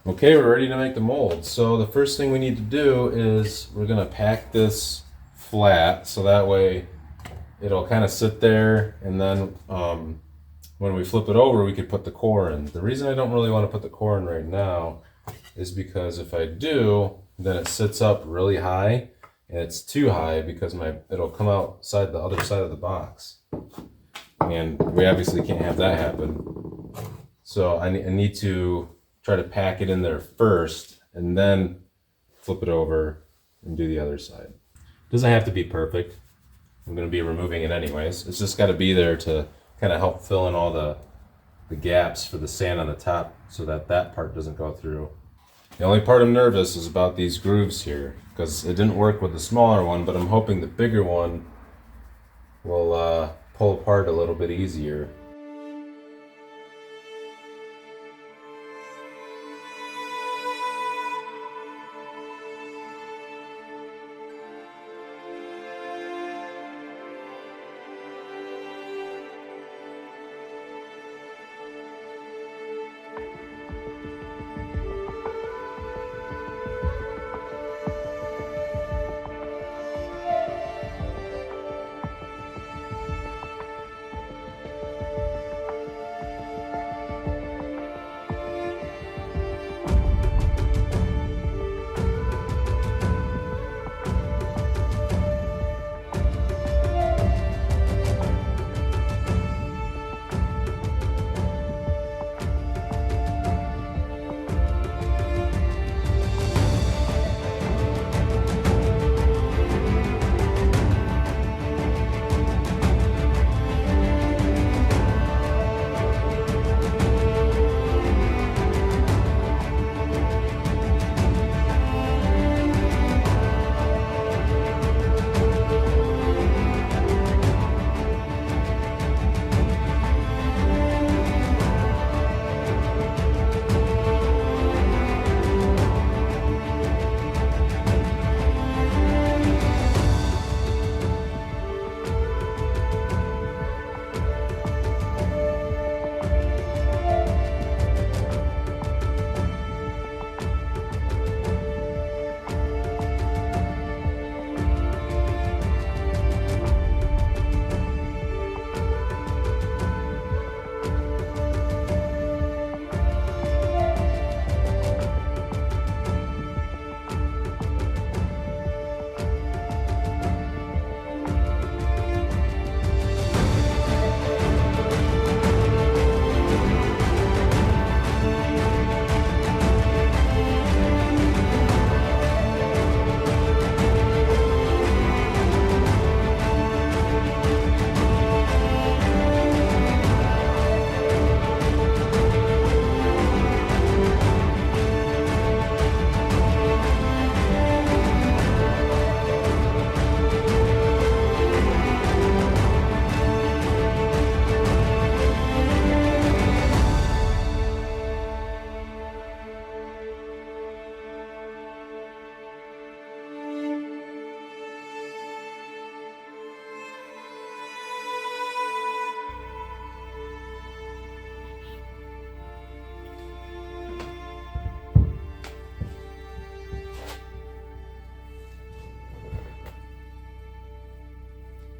Okay, we're ready to make the mold. So the first thing we need to do is we're gonna pack this flat so that way it'll kind of sit there, and then when we flip it over we could put the core in. The reason I don't really want to put the core in right now is because if I do, then it sits up really high, and it's too high because it'll come outside the other side of the box. And we obviously can't have that happen. So I need to try to pack it in there first and then flip it over and do the other side. Doesn't have to be perfect. I'm going to be removing it anyways. It's just got to be there to kind of help fill in all the gaps for the sand on the top so that that part doesn't go through. The only part I'm nervous is about these grooves here because it didn't work with the smaller one, but I'm hoping the bigger one will pull apart a little bit easier.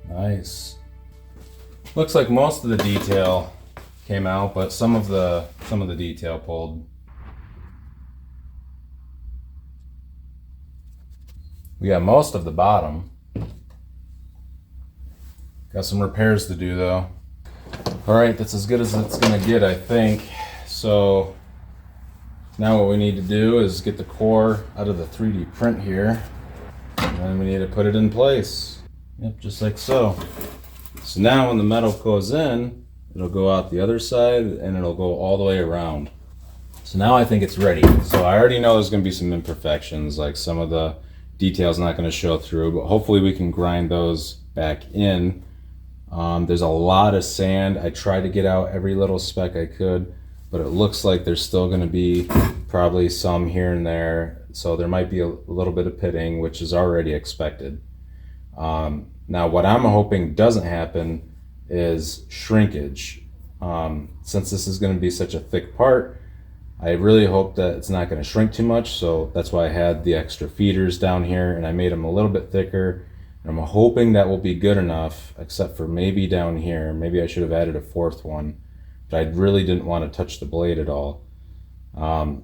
Nice. Looks like most of the detail came out, but some of the detail pulled. We got most of the bottom. Got some repairs to do though. All right, that's as good as it's gonna get, I think. So now what we need to do is get the core out of the 3D print here, and then we need to put it in place. Yep, just like so. So now when the metal goes in, it'll go out the other side and it'll go all the way around. So now I think it's ready. So I already know there's gonna be some imperfections, like some of the details not gonna show through, but hopefully we can grind those back in. There's a lot of sand. I tried to get out every little speck I could, but it looks like there's still gonna be probably some here and there. So there might be a little bit of pitting, which is already expected. Now what I'm hoping doesn't happen is shrinkage. Since this is going to be such a thick part, I really hope that it's not going to shrink too much, so that's why I had the extra feeders down here, and I made them a little bit thicker. And I'm hoping that will be good enough, except for maybe down here. Maybe I should have added a fourth one, but I really didn't want to touch the blade at all.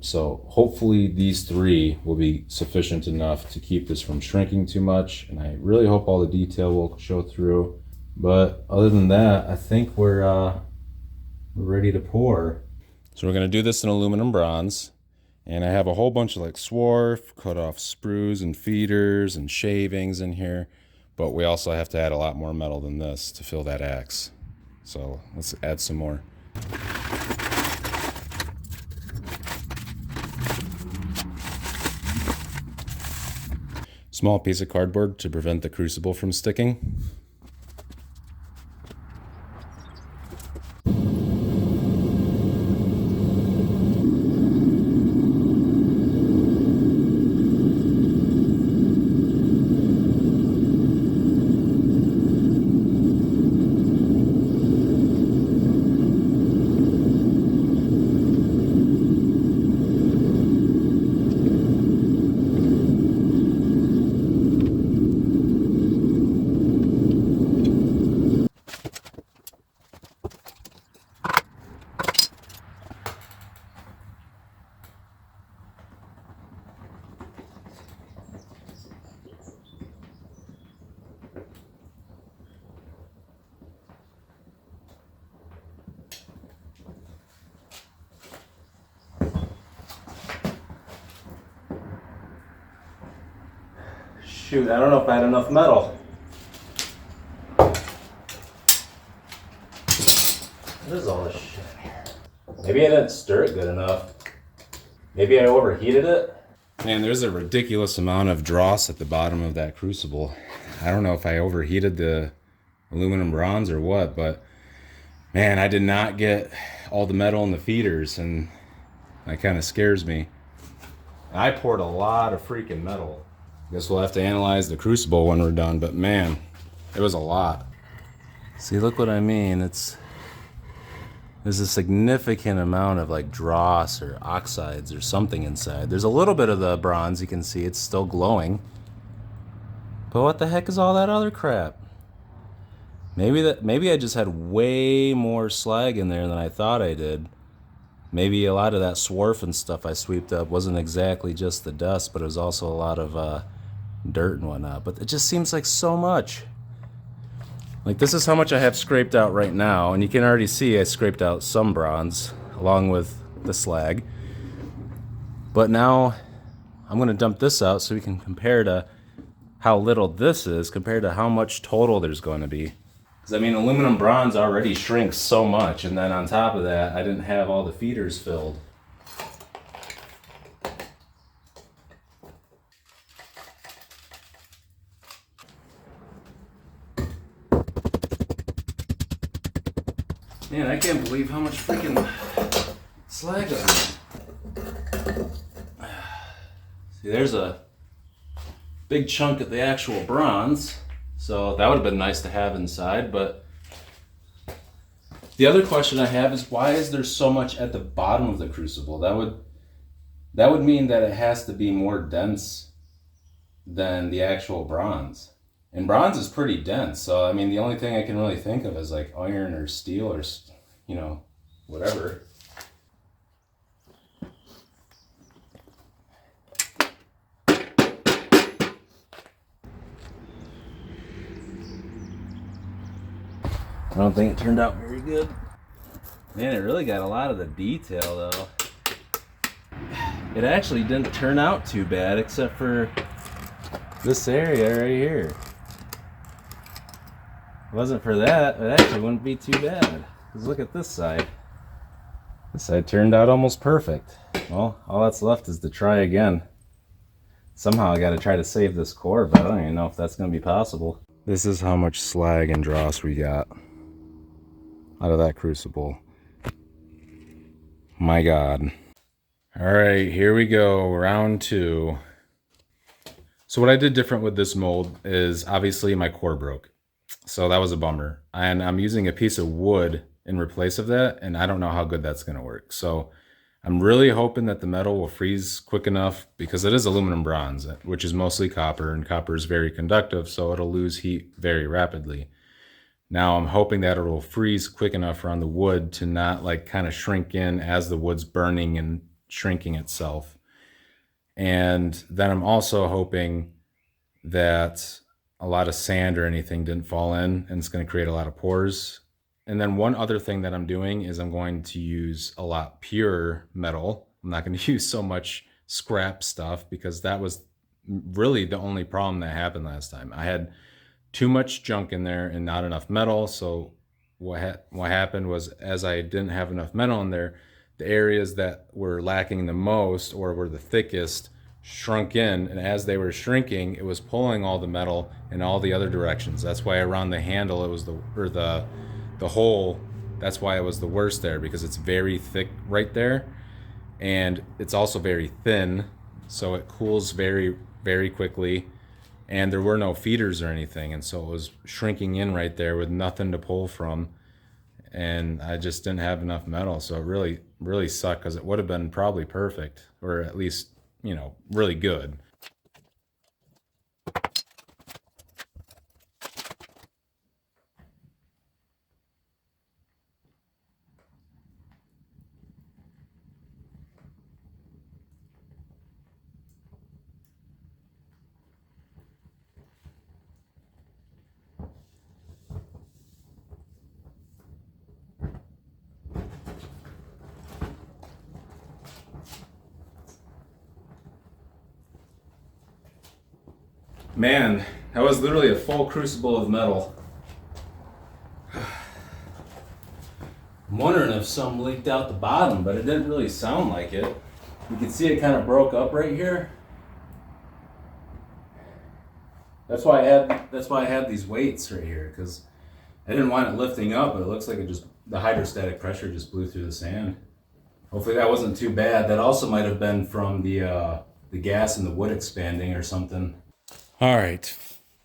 So hopefully these three will be sufficient enough to keep this from shrinking too much, and I really hope all the detail will show through. But other than that, I think we're ready to pour. So we're going to do this in aluminum bronze, and I have a whole bunch of like swarf, cut off sprues and feeders and shavings in here, but we also have to add a lot more metal than this to fill that axe. So let's add some more. Small piece of cardboard to prevent the crucible from sticking. Shoot, I don't know if I had enough metal. What is all this shit here? Maybe I didn't stir it good enough. Maybe I overheated it. Man, there's a ridiculous amount of dross at the bottom of that crucible. I don't know if I overheated the aluminum bronze or what, but man, I did not get all the metal in the feeders, and that kind of scares me. I poured a lot of freaking metal. Guess we'll have to analyze the crucible when we're done, but man, it was a lot. See, look what I mean. There's a significant amount of like dross or oxides or something inside. There's a little bit of the bronze, you can see it's still glowing. But what the heck is all that other crap? Maybe I just had way more slag in there than I thought I did. Maybe a lot of that swarf and stuff I sweeped up wasn't exactly just the dust, but it was also a lot of dirt and whatnot. But it just seems like so much. Like, this is how much I have scraped out right now, and you can already see I scraped out some bronze along with the slag. But now I'm going to dump this out so we can compare to how little this is compared to how much total there's going to be. Because I mean, aluminum bronze already shrinks so much, and then on top of that, I didn't have all the feeders filled. Man, I can't believe how much freaking slag I have. See, there's a big chunk of the actual bronze, so that would have been nice to have inside. But the other question I have is, why is there so much at the bottom of the crucible? That would mean that it has to be more dense than the actual bronze. And bronze is pretty dense, so I mean, the only thing I can really think of is like iron or steel or, you know, whatever. I don't think it turned out very good. Man, it really got a lot of the detail though. It actually didn't turn out too bad except for this area right here. If it wasn't for that, it actually wouldn't be too bad. Because look at this side. This side turned out almost perfect. Well, all that's left is to try again. Somehow I got to try to save this core, but I don't even know if that's going to be possible. This is how much slag and dross we got out of that crucible. My God. All right, here we go, round 2. So what I did different with this mold is obviously my core broke. So that was a bummer. And I'm using a piece of wood in replace of that, and I don't know how good that's gonna work. So I'm really hoping that the metal will freeze quick enough because it is aluminum bronze, which is mostly copper, and copper is very conductive, so it'll lose heat very rapidly. Now I'm hoping that it'll freeze quick enough around the wood to not like kind of shrink in as the wood's burning and shrinking itself. And then I'm also hoping that a lot of sand or anything didn't fall in and it's going to create a lot of pores. And then one other thing that I'm doing is I'm going to use a lot pure metal. I'm not going to use so much scrap stuff because that was really the only problem that happened last time. I had too much junk in there and not enough metal. So what happened was, as I didn't have enough metal in there, the areas that were lacking the most or were the thickest shrunk in, and as they were shrinking, it was pulling all the metal in all the other directions. That's why around the handle it was the hole. That's why it was the worst there, because it's very thick right there, and it's also very thin, so it cools very, very quickly. And there were no feeders or anything, and so it was shrinking in right there with nothing to pull from. And I just didn't have enough metal, so it really, really sucked because it would have been probably perfect, or at least, really good. Man, that was literally a full crucible of metal. I'm wondering if some leaked out the bottom, but it didn't really sound like it. You can see it kind of broke up right here. That's why I had these weights right here, because I didn't want it lifting up, but it looks like the hydrostatic pressure just blew through the sand. Hopefully that wasn't too bad. That also might have been from the gas in the wood expanding or something. All right,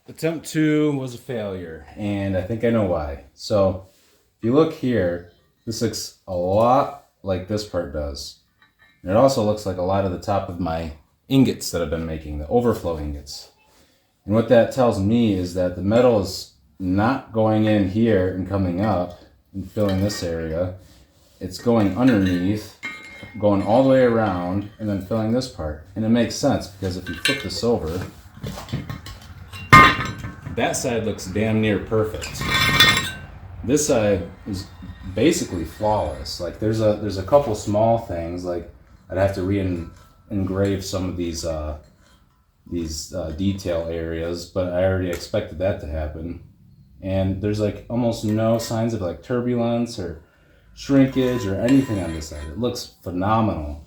attempt 2 was a failure, and I think I know why. So if you look here, this looks a lot like this part does. And it also looks like a lot of the top of my ingots that I've been making, the overflow ingots. And what that tells me is that the metal is not going in here and coming up and filling this area. It's going underneath, going all the way around, and then filling this part. And it makes sense, because if you flip this over, that side looks damn near perfect. This side is basically flawless. Like there's a couple small things, like I'd have to re-engrave some of these detail areas, but I already expected that to happen. And there's like almost no signs of like turbulence or shrinkage or anything on this side. It looks phenomenal.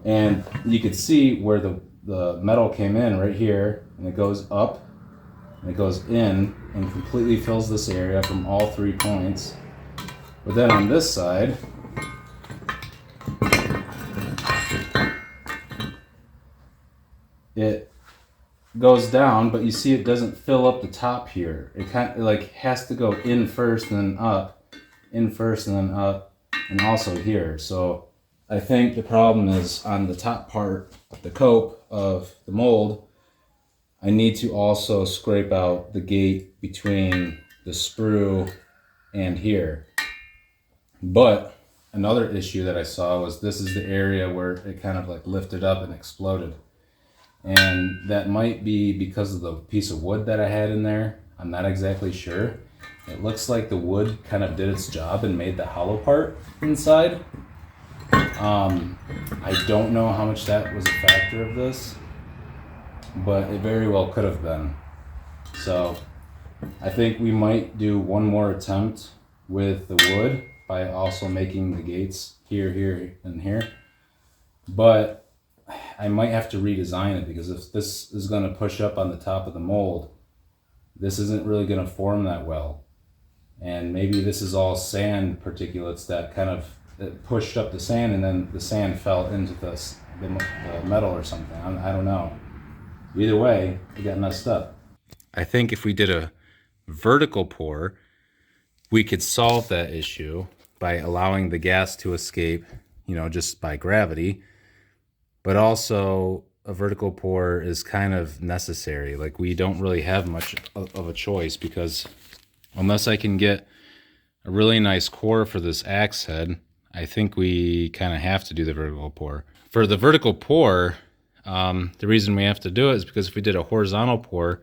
And you could see where the metal came in right here, and it goes up and it goes in and completely fills this area from all 3 points. But then on this side, it goes down, but you see it doesn't fill up the top here. It kind of like has to go in first and then up, in first and then up, and also here. So I think the problem is on the top part of the cope of the mold. I need to also scrape out the gate between the sprue and here. But another issue that I saw was this is the area where it kind of like lifted up and exploded. And that might be because of the piece of wood that I had in there. I'm not exactly sure. It looks like the wood kind of did its job and made the hollow part inside. I don't know how much that was a factor of this, but it very well could have been. So I think we might do one more attempt with the wood by also making the gates here, here, and here. But I might have to redesign it, because if this is going to push up on the top of the mold, this isn't really going to form that well. And maybe this is all sand particulates that kind of pushed up the sand, and then the sand fell into the metal or something. I don't know. Either way, it got messed up. I think if we did a vertical pour, we could solve that issue by allowing the gas to escape just by gravity. But also, a vertical pour is kind of necessary. Like, we don't really have much of a choice, because unless I can get a really nice core for this axe head, I think we kind of have to do the vertical pour. For the vertical pour, the reason we have to do it is because if we did a horizontal pour,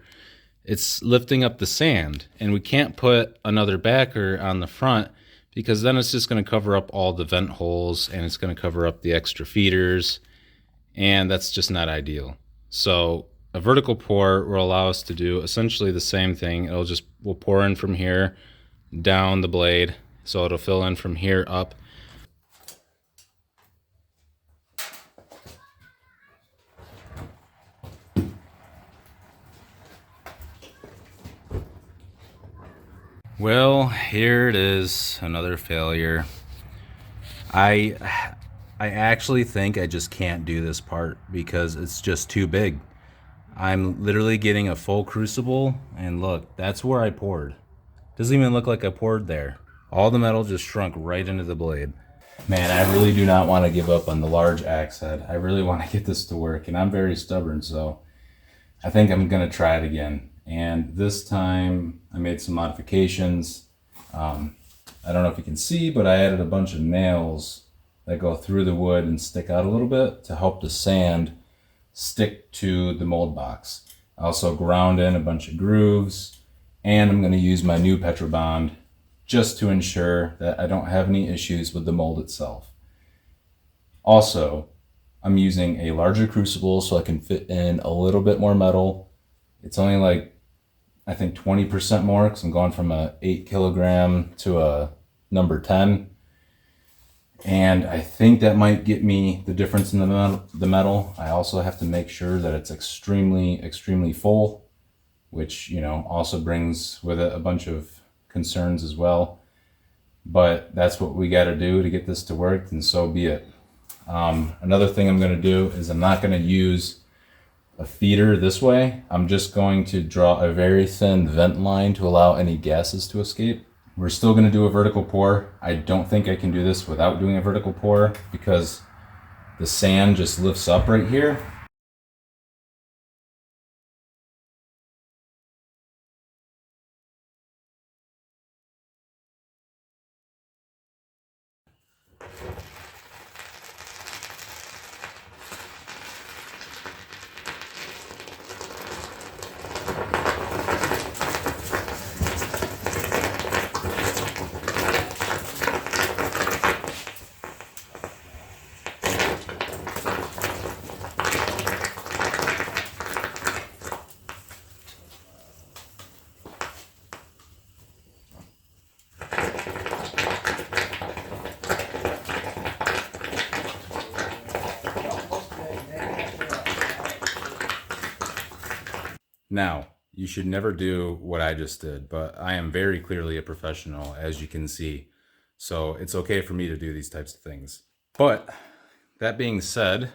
it's lifting up the sand, and we can't put another backer on the front, because then it's just going to cover up all the vent holes, and it's going to cover up the extra feeders, and that's just not ideal. So a vertical pour will allow us to do essentially the same thing. We'll pour in from here down the blade, so it'll fill in from here up. Well, here it is, another failure. I actually think I just can't do this part because it's just too big. I'm literally getting a full crucible, and look, that's where I poured. Doesn't even look like I poured there. All the metal just shrunk right into the blade. Man, I really do not want to give up on the large axe head. I really want to get this to work, and I'm very stubborn, so I think I'm gonna try it again. And this time I made some modifications. I don't know if you can see, but I added a bunch of nails that go through the wood and stick out a little bit to help the sand stick to the mold box. I also ground in a bunch of grooves, and I'm going to use my new petrobond just to ensure that I don't have any issues with the mold itself. Also, I'm using a larger crucible so I can fit in a little bit more metal. It's only like, I think 20% more, because I'm going from a 8 kilogram to a number 10. And I think that might get me the difference in the metal. I also have to make sure that it's extremely full, which, also brings with it a bunch of concerns as well. But that's what we got to do to get this to work, and so be it. Another thing I'm going to do is I'm not going to use a feeder this way. I'm just going to draw a very thin vent line to allow any gases to escape. We're still going to do a vertical pour. I don't think I can do this without doing a vertical pour, because the sand just lifts up right here. Now, you should never do what I just did, but I am very clearly a professional, as you can see. So it's okay for me to do these types of things. But that being said,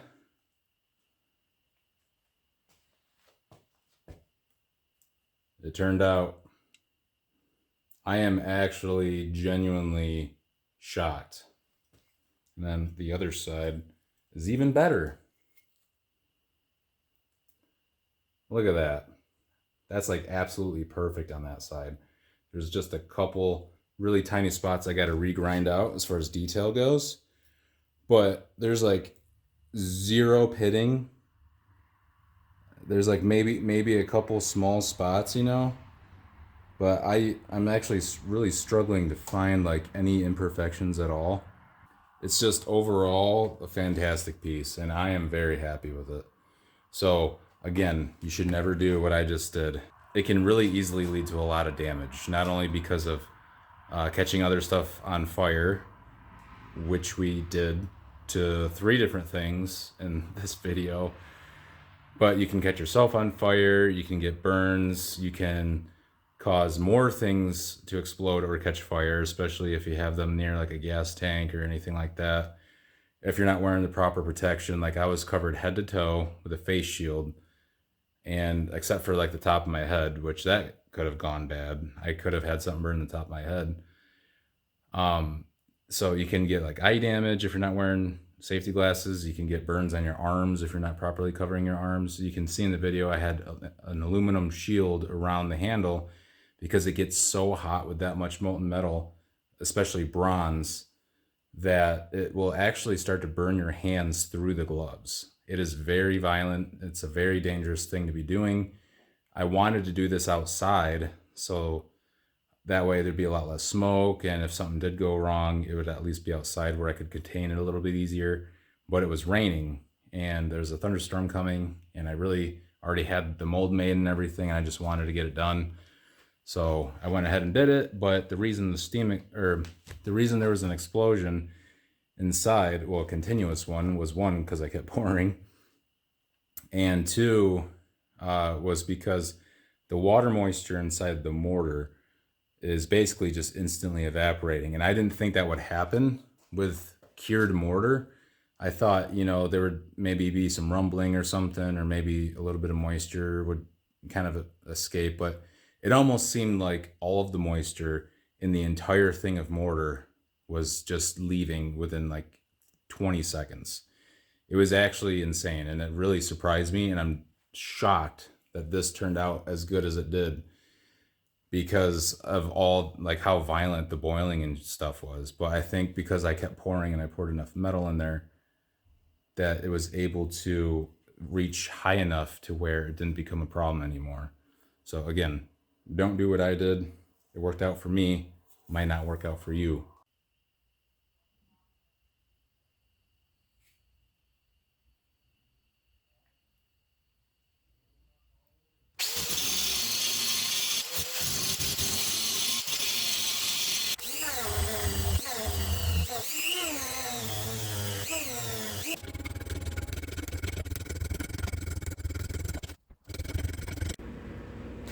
it turned out I am actually genuinely shocked. And then the other side is even better. Look at that. That's like absolutely perfect on that side. There's just a couple really tiny spots I got to regrind out as far as detail goes. But there's like zero pitting. There's like maybe a couple small spots, but I'm actually really struggling to find like any imperfections at all. It's just overall a fantastic piece, and I am very happy with it. So again, you should never do what I just did. It can really easily lead to a lot of damage, not only because of catching other stuff on fire, which we did to 3 different things in this video, but you can catch yourself on fire, you can get burns, you can cause more things to explode or catch fire, especially if you have them near like a gas tank or anything like that. If you're not wearing the proper protection, like I was covered head to toe with a face shield, and except for like the top of my head, which that could have gone bad. I could have had something burn the top of my head. So you can get like eye damage if you're not wearing safety glasses. You can get burns on your arms if you're not properly covering your arms. You can see in the video I had an aluminum shield around the handle because it gets so hot with that much molten metal, especially bronze, that it will actually start to burn your hands through the gloves. It is very violent. It's a very dangerous thing to be doing. I wanted to do this outside, so that way there'd be a lot less smoke, and if something did go wrong, it would at least be outside where I could contain it a little bit easier. But it was raining, and there's a thunderstorm coming, and I really already had the mold made and everything, and I just wanted to get it done. So I went ahead and did it, but the reason the reason there was an explosion inside, well, a continuous one, was one, because I kept pouring, and two, was because the water moisture inside the mortar is basically just instantly evaporating. And I didn't think that would happen with cured mortar. I thought, there would maybe be some rumbling or something, or maybe a little bit of moisture would kind of escape, but it almost seemed like all of the moisture in the entire thing of mortar was just leaving within like 20 seconds. It was actually insane, and it really surprised me, and I'm shocked that this turned out as good as it did because of all, like, how violent the boiling and stuff was. But I think because I kept pouring and I poured enough metal in there, that it was able to reach high enough to where it didn't become a problem anymore. So again, don't do what I did. It worked out for me, might not work out for you.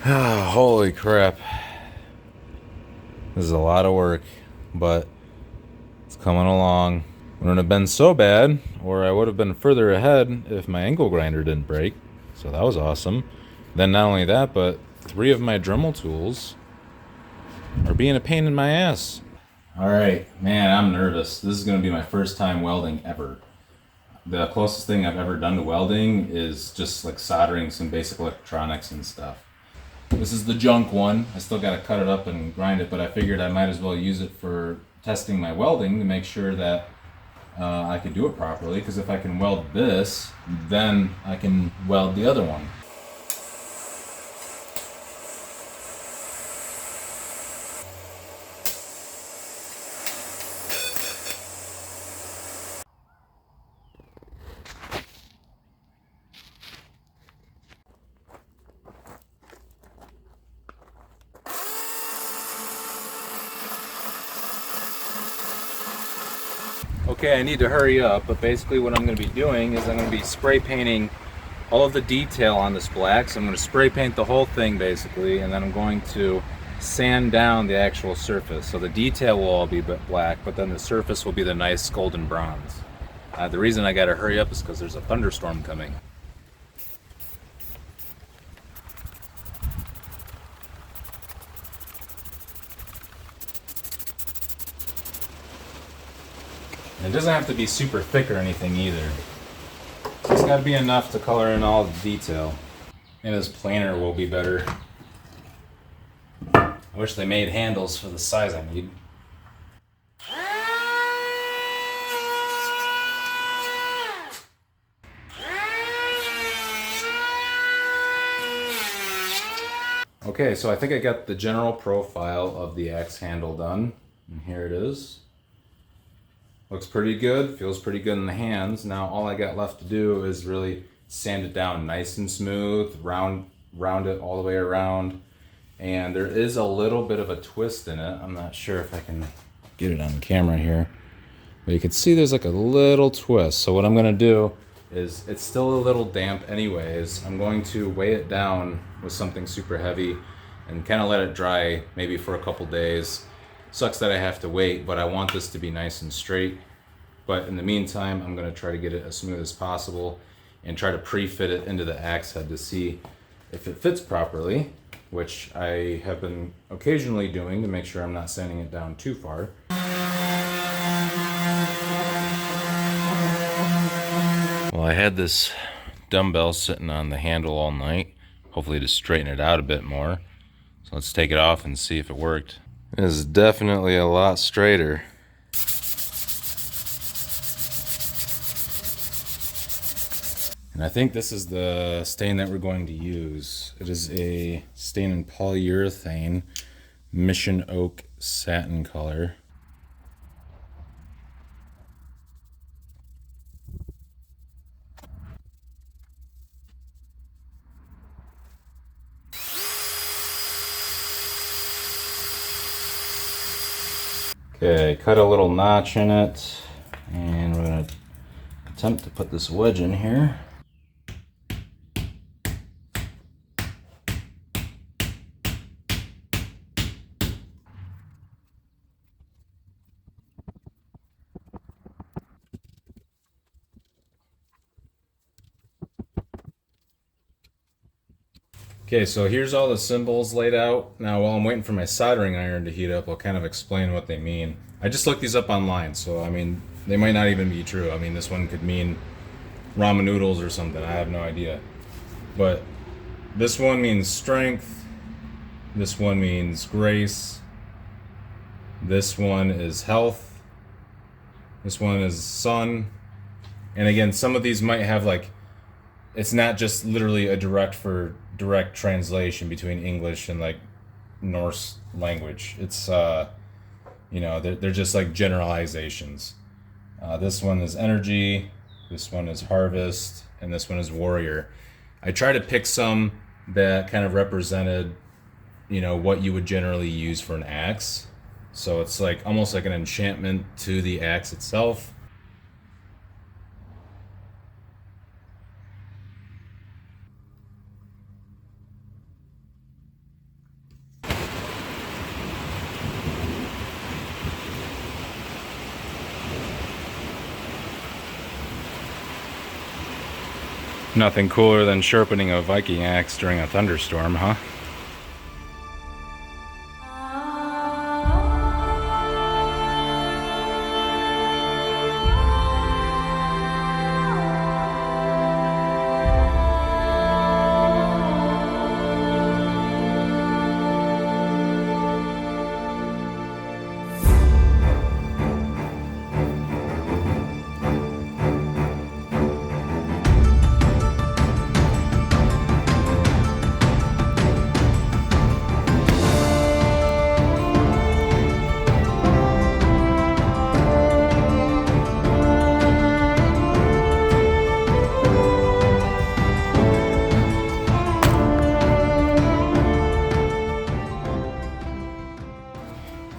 Holy crap. This is a lot of work, but it's coming along. It wouldn't have been so bad, or I would have been further ahead if my angle grinder didn't break. So that was awesome. Then not only that, but 3 of my Dremel tools are being a pain in my ass. All right, man, I'm nervous. This is going to be my first time welding ever. The closest thing I've ever done to welding is just like soldering some basic electronics and stuff. This is the junk one. I still got to cut it up and grind it, but I figured I might as well use it for testing my welding to make sure that I could do it properly, because if I can weld this, then I can weld the other one. Okay, I need to hurry up, but basically what I'm going to be doing is I'm going to be spray painting all of the detail on this black. So I'm going to spray paint the whole thing basically, and then I'm going to sand down the actual surface. So the detail will all be black, but then the surface will be the nice golden bronze. The reason I got to hurry up is because there's a thunderstorm coming. It doesn't have to be super thick or anything either. It's got to be enough to color in all the detail. And this planer will be better. I wish they made handles for the size I need. Okay, so I think I got the general profile of the axe handle done. And here it is. Looks pretty good, feels pretty good in the hands. Now all I got left to do is really sand it down nice and smooth, round it all the way around. And there is a little bit of a twist in it. I'm not sure if I can get it on camera here, but you can see there's like a little twist. So what I'm gonna do is, it's still a little damp anyways, I'm going to weigh it down with something super heavy and kind of let it dry maybe for a couple days. Sucks that I have to wait, but I want this to be nice and straight. But in the meantime, I'm going to try to get it as smooth as possible and try to pre-fit it into the axe head to see if it fits properly, which I have been occasionally doing to make sure I'm not sanding it down too far. I had this dumbbell sitting on the handle all night, hopefully to straighten it out a bit more. So let's take it off and see if it worked. It is definitely a lot straighter. And I think this is the stain that we're going to use. It is a stain in polyurethane, Mission Oak satin color. Okay, cut a little notch in it, and we're going to attempt to put this wedge in here. Okay, so here's all the symbols laid out. Now, while I'm waiting for my soldering iron to heat up, I'll kind of explain what they mean. I just looked these up online, so I mean, they might not even be true. I mean, this one could mean ramen noodles or something. I have no idea. But this one means strength. This one means grace. This one is health. This one is sun. And again, some of these might have like, it's not just literally a direct translation between English and like Norse language. It's you know, they're just like generalizations. This one is energy, this one is harvest, and this one is warrior. I try to pick some that kind of represented, you know, what you would generally use for an axe. So it's like almost like an enchantment to the axe itself. Nothing cooler than sharpening a Viking axe during a thunderstorm, huh?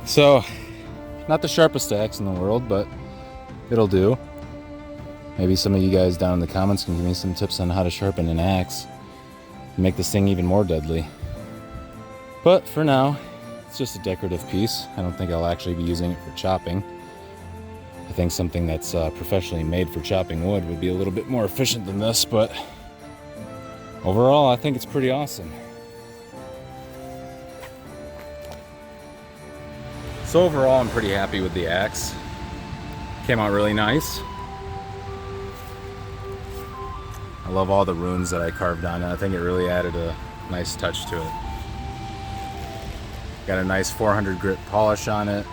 So, not the sharpest axe in the world, but it'll do. Maybe some of you guys down in the comments can give me some tips on how to sharpen an axe and make this thing even more deadly. But for now, it's just a decorative piece. I don't think I'll actually be using it for chopping. I think something that's professionally made for chopping wood would be a little bit more efficient than this, but overall, I think it's pretty awesome. So overall, I'm pretty happy with the axe. Came out really nice. I love all the runes that I carved on it. I think it really added a nice touch to it. Got a nice 400 grit polish on it.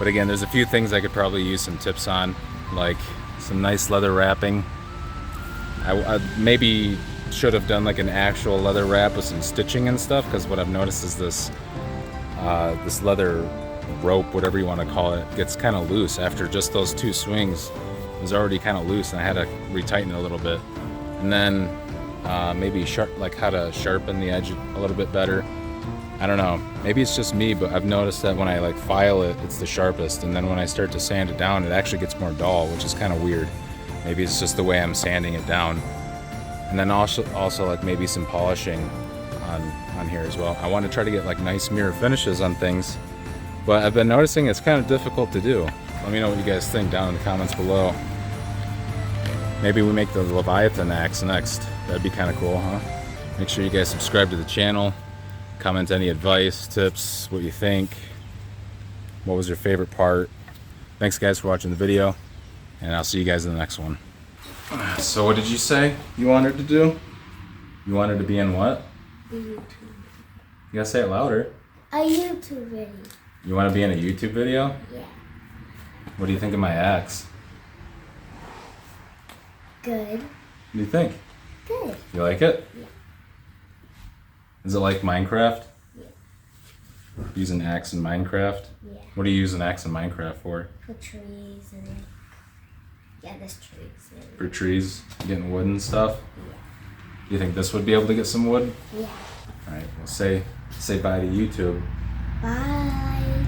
But again, there's a few things I could probably use some tips on, like some nice leather wrapping. I maybe should have done like an actual leather wrap with some stitching and stuff, because what I've noticed is this leather rope, whatever you want to call it, gets kind of loose after just those 2 swings. It was already kind of loose, and I had to retighten it a little bit. And then maybe like how to sharpen the edge a little bit better. I don't know, maybe it's just me, but I've noticed that when I like file it, it's the sharpest, and then when I start to sand it down, it actually gets more dull, which is kind of weird. Maybe it's just the way I'm sanding it down. And then also like maybe some polishing on here as well. I want to try to get like nice mirror finishes on things, but I've been noticing it's kind of difficult to do. Let me know what you guys think down in the comments below. Maybe we make the Leviathan axe next. That'd be kind of cool, huh? Make sure you guys subscribe to the channel. Comment any advice, tips, what you think. What was your favorite part? Thanks guys for watching the video, and I'll see you guys in the next one. So what did you say you wanted to do? You wanted to be in what? A YouTube. You gotta say it louder. A YouTube video. You want to be in a YouTube video? Yeah. What do you think of my axe? Good. What do you think? Good. You like it? Yeah. Is it like Minecraft? Yeah. Use an axe in Minecraft? Yeah. What do you use an axe in Minecraft for? For trees and yeah, there's trees. And, For trees, getting wood and stuff? yeah. Do you think this would be able to get some wood? Yeah. Alright, well say bye to YouTube. Bye.